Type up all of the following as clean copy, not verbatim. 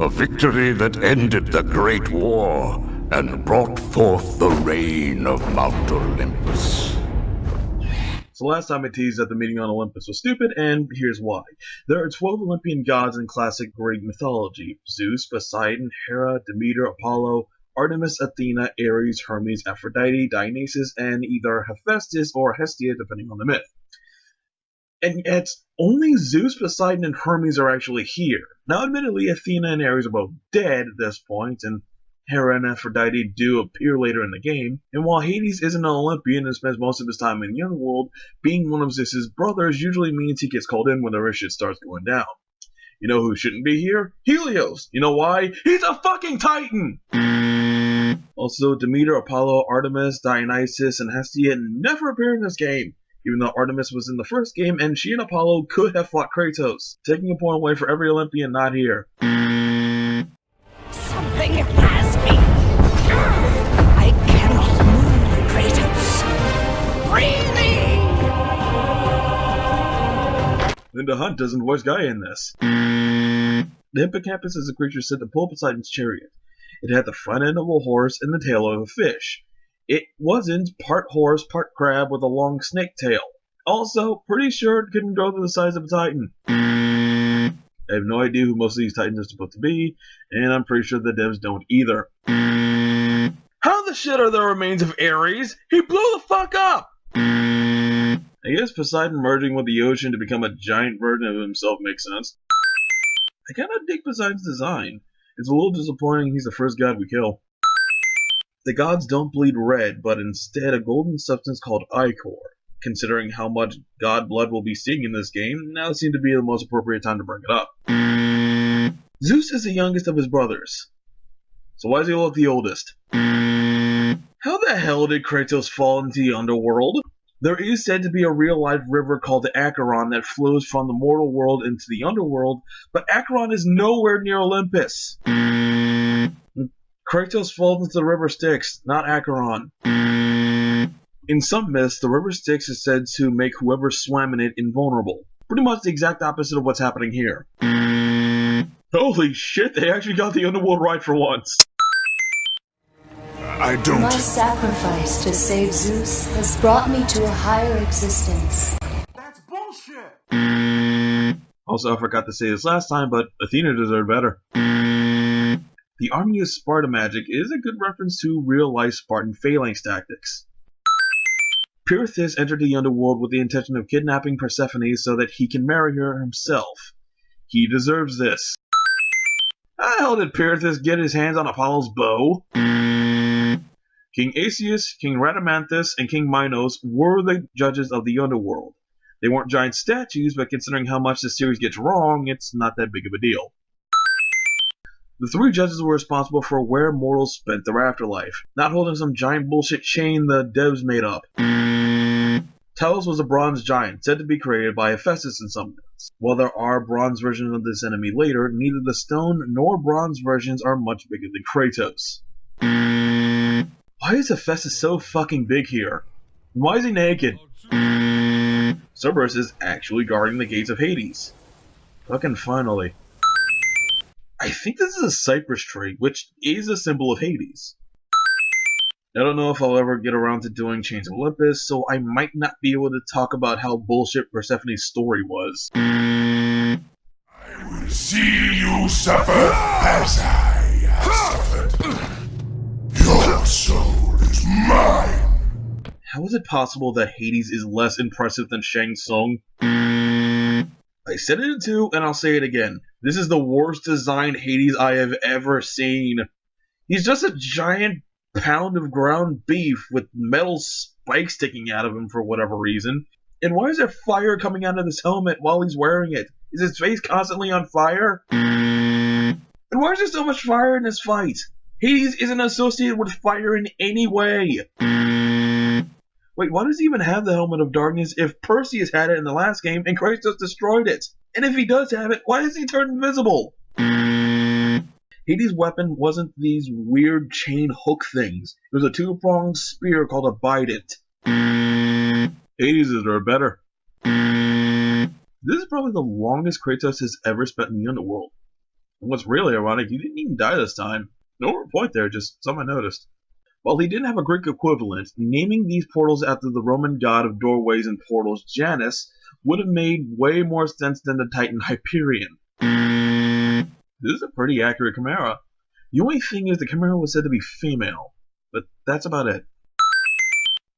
A victory that ended the Great War and brought forth the reign of Mount Olympus. So last time I teased that the meeting on Olympus was stupid, and here's why. There are 12 Olympian gods in classic Greek mythology: Zeus, Poseidon, Hera, Demeter, Apollo, Artemis, Athena, Ares, Hermes, Aphrodite, Dionysus, and either Hephaestus or Hestia, depending on the myth. And yet, only Zeus, Poseidon, and Hermes are actually here. Now, admittedly, Athena and Ares are both dead at this point, and Hera and Aphrodite do appear later in the game, and while Hades isn't an Olympian and spends most of his time in the underworld, being one of Zeus's brothers usually means he gets called in whenever shit starts going down. You know who shouldn't be here? Helios! You know why? He's a fucking Titan! Also, Demeter, Apollo, Artemis, Dionysus, and Hestia never appear in this game, even though Artemis was in the first game and she and Apollo could have fought Kratos, taking a point away for every Olympian not here. Something has me. I cannot move, Kratos. Free me! Linda Hunt doesn't voice Gaia in this. The hippocampus is a creature said to pull Poseidon's chariot. It had the front end of a horse and the tail of a fish. It wasn't part horse, part crab with a long snake tail. Also, pretty sure it couldn't grow to the size of a Titan. I have no idea who most of these Titans are supposed to be, and I'm pretty sure the devs don't either. How the shit are the remains of Ares? He blew the fuck up! I guess Poseidon merging with the ocean to become a giant version of himself makes sense. I kinda dig Poseidon's design. It's a little disappointing he's the first god we kill. The gods don't bleed red, but instead a golden substance called ichor. Considering how much god blood we'll be seeing in this game, now seems to be the most appropriate time to bring it up. Zeus is the youngest of his brothers. So why does he look the oldest? How the hell did Kratos fall into the underworld? There is said to be a real-life river called the Acheron that flows from the mortal world into the underworld, but Acheron is nowhere near Olympus. Kratos falls into the river Styx, not Acheron. In some myths, the river Styx is said to make whoever swam in it invulnerable. Pretty much the exact opposite of what's happening here. Holy shit, they actually got the underworld right for once. I don't... My sacrifice to save Zeus has brought me to a higher existence. That's bullshit! Also, I forgot to say this last time, but Athena deserved better. The Army of Sparta magic is a good reference to real-life Spartan phalanx tactics. Pirithous entered the underworld with the intention of kidnapping Persephone so that he can marry her himself. He deserves this. How the hell did Pirithous get his hands on Apollo's bow? King Asius, King Rhadamanthus, and King Minos were the judges of the underworld. They weren't giant statues, but considering how much the series gets wrong, it's not that big of a deal. The three judges were responsible for where mortals spent their afterlife, not holding some giant bullshit chain the devs made up. Talos was a bronze giant, said to be created by Hephaestus in some myths. While there are bronze versions of this enemy later, neither the stone nor bronze versions are much bigger than Kratos. Why is Hephaestus so fucking big here? And why is he naked? Cerberus is actually guarding the gates of Hades. Fucking finally. I think this is a cypress tree, which is a symbol of Hades. I don't know if I'll ever get around to doing Chains of Olympus, so I might not be able to talk about how bullshit Persephone's story was. I will see you suffer as I have suffered. Your soul is mine. How is it possible that Hades is less impressive than Shang Tsung? I said it too, and I'll say it again. This is the worst designed Hades I have ever seen. He's just a giant pound of ground beef with metal spikes sticking out of him for whatever reason. And why is there fire coming out of his helmet while he's wearing it? Is his face constantly on fire? And why is there so much fire in this fight? Hades isn't associated with fire in any way. Wait, why does he even have the Helmet of Darkness if Perseus had it in the last game and Kratos destroyed it? And if he does have it, why does he turn invisible? Hades' weapon wasn't these weird chain hook things. It was a two-pronged spear called a bident. Hades is better. This is probably the longest Kratos has ever spent in the underworld. And what's really ironic, he didn't even die this time. No real point there, just something I noticed. While he didn't have a Greek equivalent, naming these portals after the Roman god of doorways and portals, Janus, would have made way more sense than the Titan Hyperion. This is a pretty accurate chimera. The only thing is the chimera was said to be female, but that's about it.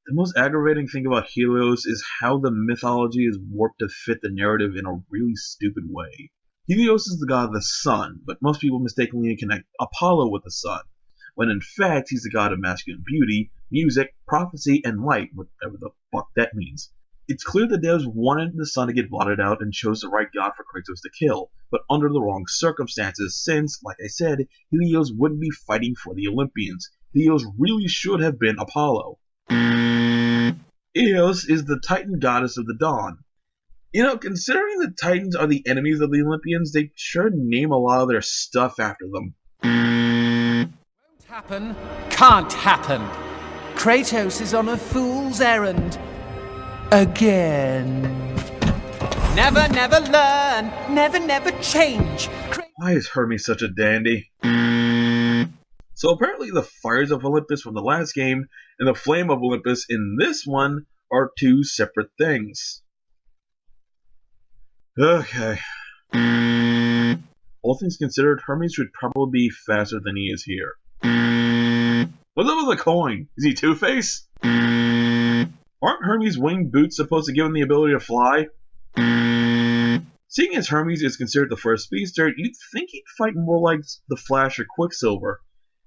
The most aggravating thing about Helios is how the mythology is warped to fit the narrative in a really stupid way. Helios is the god of the sun, but most people mistakenly connect Apollo with the sun, when in fact he's the god of masculine beauty, music, prophecy, and light, whatever the fuck that means. It's clear the devs wanted the sun to get blotted out and chose the right god for Kratos to kill, but under the wrong circumstances since, like I said, Helios wouldn't be fighting for the Olympians. Helios really should have been Apollo. Eos is the Titan goddess of the dawn. You know, considering the Titans are the enemies of the Olympians, they sure name a lot of their stuff after them. Won't happen, can't happen. Kratos is on a fool's errand. Again. Never, never learn. Never, never change. Why is Hermes such a dandy? So apparently the fires of Olympus from the last game and the flame of Olympus in this one are two separate things. Okay. All things considered, Hermes should probably be faster than he is here. What's up with the coin? Is he Two-Face? Aren't Hermes' winged boots supposed to give him the ability to fly? Seeing as Hermes is considered the first speedster, you'd think he'd fight more like the Flash or Quicksilver.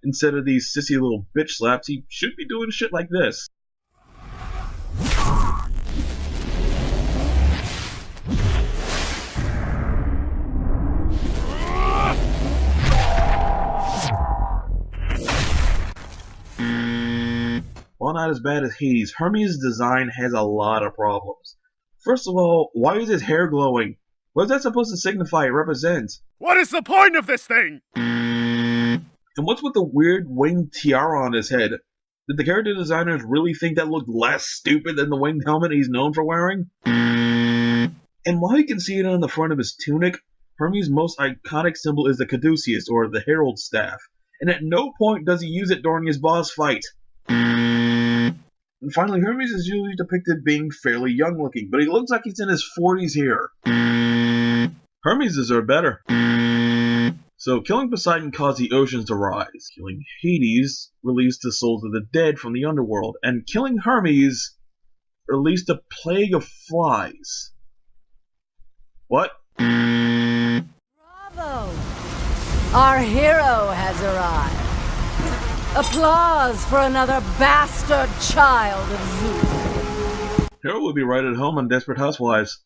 Instead of these sissy little bitch slaps, he should be doing shit like this. While not as bad as Hades, Hermes' design has a lot of problems. First of all, why is his hair glowing? What is that supposed to signify or represent? What is the point of this thing? And what's with the weird winged tiara on his head? Did the character designers really think that looked less stupid than the winged helmet he's known for wearing? And while you can see it on the front of his tunic, Hermes' most iconic symbol is the caduceus, or the herald staff, and at no point does he use it during his boss fight. And finally, Hermes is usually depicted being fairly young looking, but he looks like he's in his 40s here. Hermes deserved better. So, killing Poseidon caused the oceans to rise. Killing Hades released the souls of the dead from the underworld. And killing Hermes released a plague of flies. What? Bravo! Our hero has arrived. Applause for another bastard child of Zeus. Hero would be right at home on Desperate Housewives.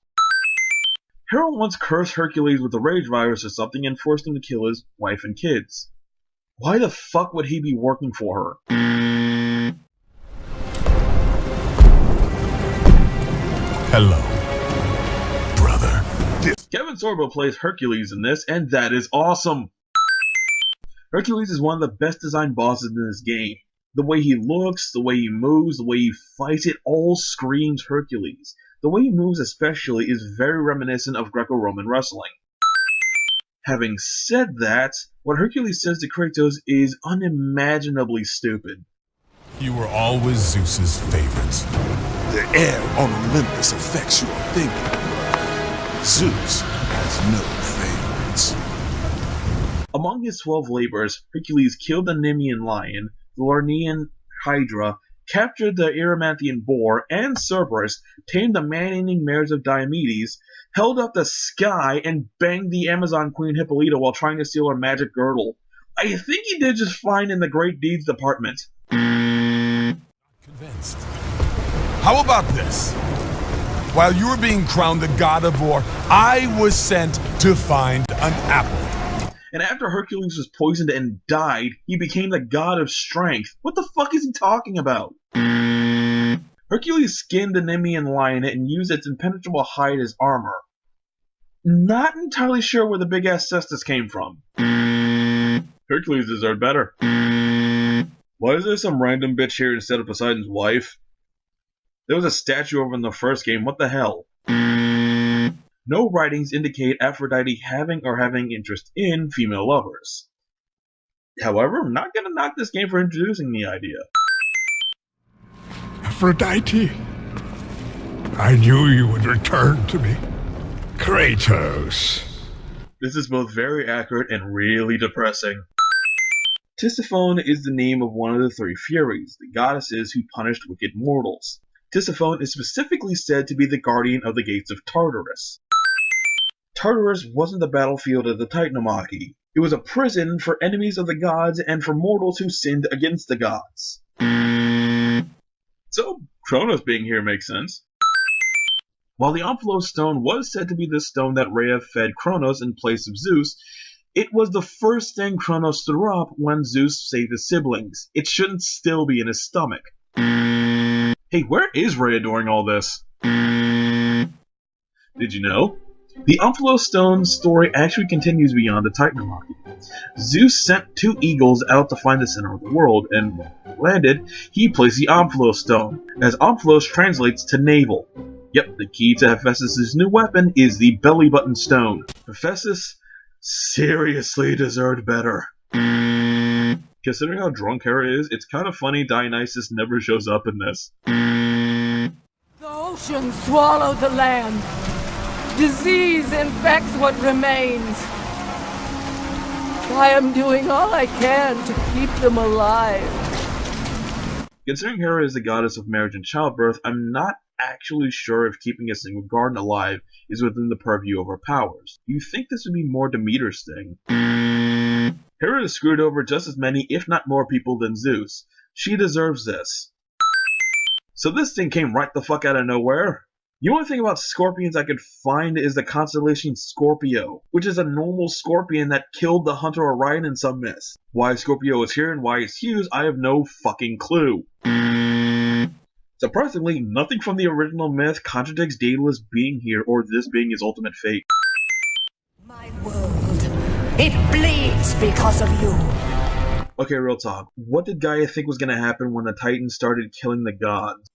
Hero once cursed Hercules with the rage virus or something and forced him to kill his wife and kids. Why the fuck would he be working for her? Hello, brother. Kevin Sorbo plays Hercules in this, and that is awesome! Hercules is one of the best designed bosses in this game. The way he looks, the way he moves, the way he fights, it all screams Hercules. The way he moves especially is very reminiscent of Greco-Roman wrestling. Having said that, what Hercules says to Kratos is unimaginably stupid. You were always Zeus's favorites. The air on Olympus affects your thinking. Zeus has no favorites. Among his 12 labors, Hercules killed the Nemean lion, the Lernaean hydra, captured the Erymanthian boar and Cerberus, tamed the man-eating mares of Diomedes, held up the sky, and banged the Amazon queen Hippolyta while trying to steal her magic girdle. I think he did just fine in the Great Deeds department. Convinced. How about this? While you were being crowned the god of war, I was sent to find an apple. And after Hercules was poisoned and died, he became the god of strength. What the fuck is he talking about? Hercules skinned the Nemean lion and used its impenetrable hide as armor. Not entirely sure where the big-ass cestus came from. Hercules deserved better. Why is there some random bitch here instead of Poseidon's wife? There was a statue over in the first game, what the hell? No writings indicate Aphrodite having or having interest in female lovers. However, I'm not gonna knock this game for introducing the idea. Aphrodite, I knew you would return to me. Kratos. This is both very accurate and really depressing. Tisiphone is the name of one of the three Furies, the goddesses who punished wicked mortals. Tisiphone is specifically said to be the guardian of the gates of Tartarus. Tartarus wasn't the battlefield of the Titanomachy. It was a prison for enemies of the gods and for mortals who sinned against the gods. So, Kronos being here makes sense. While the Omphalos stone was said to be the stone that Rhea fed Kronos in place of Zeus, it was the first thing Kronos threw up when Zeus saved his siblings. It shouldn't still be in his stomach. Hey, where is Rhea during all this? Did you know? The Omphalos stone story actually continues beyond the Titanomachy. Zeus sent 2 eagles out to find the center of the world, and when they landed, he placed the Omphalos stone, as Omphalos translates to navel. Yep, the key to Hephaestus' new weapon is the belly button stone. Hephaestus seriously deserved better. Considering how drunk Hera is, it's kind of funny Dionysus never shows up in this. The ocean swallowed the land. Disease infects what remains. I am doing all I can to keep them alive. Considering Hera is the goddess of marriage and childbirth, I'm not actually sure if keeping a single garden alive is within the purview of her powers. You think this would be more Demeter's thing? Hera has screwed over just as many, if not more people than Zeus. She deserves this. So this thing came right the fuck out of nowhere. The only thing about scorpions I could find is the constellation Scorpio, which is a normal scorpion that killed the hunter Orion in some myths. Why Scorpio is here and why it's used, I have no fucking clue. Surprisingly, nothing from the original myth contradicts Daedalus being here or this being his ultimate fate. My world, it bleeds because of you. Okay, real talk. What did Gaia think was gonna happen when the Titans started killing the gods?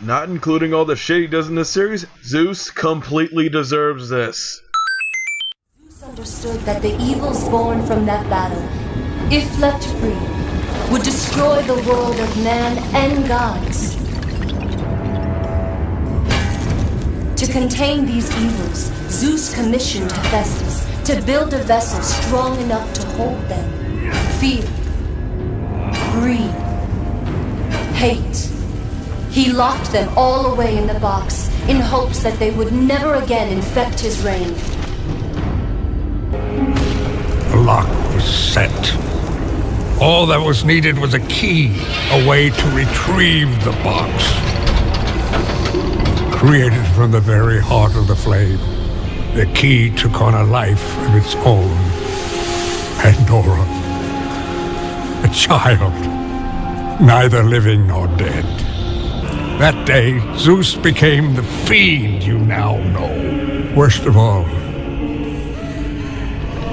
Not including all the shit he does in this series, Zeus completely deserves this. Zeus understood that the evils born from that battle, if left free, would destroy the world of man and gods. To contain these evils, Zeus commissioned Hephaestus to build a vessel strong enough to hold them. Fear, greed, hate. He locked them all away in the box in hopes that they would never again infect his reign. The lock was set. All that was needed was a key, a way to retrieve the box. Created from the very heart of the flame, the key took on a life of its own. Pandora. A child, neither living nor dead. That day, Zeus became the fiend you now know. Worst of all,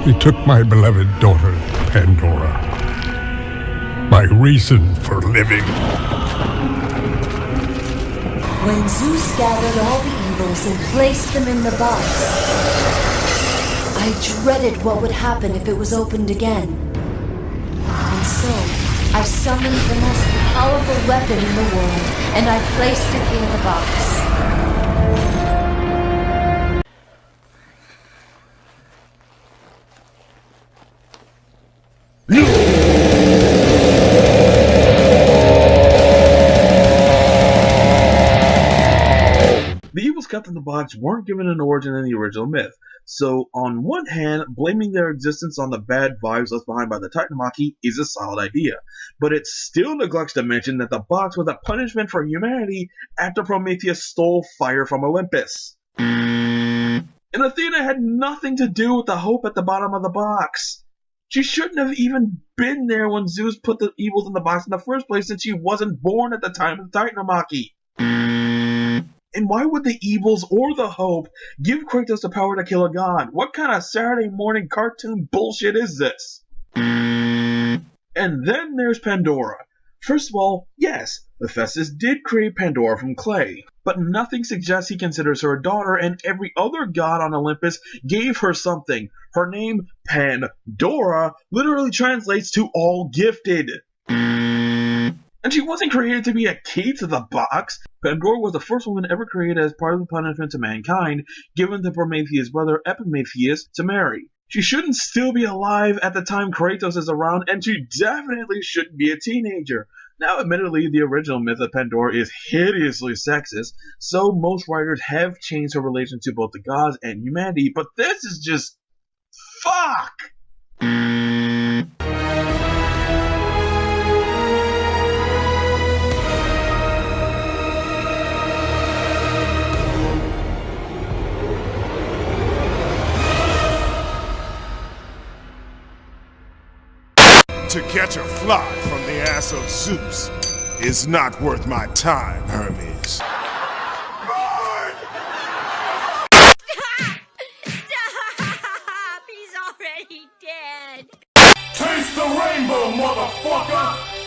he took my beloved daughter, Pandora. My reason for living. When Zeus gathered all the evils and placed them in the box, I dreaded what would happen if it was opened again. And so, I summoned the most powerful weapon in the world, and I placed it in the box. The evils kept in the box weren't given an origin in the original myth, so on one hand, blaming their existence on the bad vibes left behind by the Titanomachy is a solid idea, but it still neglects to mention that the box was a punishment for humanity after Prometheus stole fire from Olympus. And Athena had nothing to do with the hope at the bottom of the box. She shouldn't have even been there when Zeus put the evils in the box in the first place, since she wasn't born at the time of the Titanomachy. And why would the evils or the hope give Kratos the power to kill a god? What kind of Saturday morning cartoon bullshit is this? And then there's Pandora, First of all, yes, Hephaestus did create Pandora from clay, but nothing suggests he considers her a daughter, and every other god on Olympus gave her something. Her name, Pandora, literally translates to all gifted. And she wasn't created to be a key to the box. Pandora was the first woman ever created as part of the punishment to mankind, given to Prometheus' brother Epimetheus to marry. She shouldn't still be alive at the time Kratos is around, and she definitely shouldn't be a teenager. Now, admittedly, the original myth of Pandora is hideously sexist, so most writers have changed her relation to both the gods and humanity, but this is just... fuck! To catch a fly from the ass of Zeus is not worth my time, Hermes. Stop! He's already dead. Taste the rainbow, motherfucker!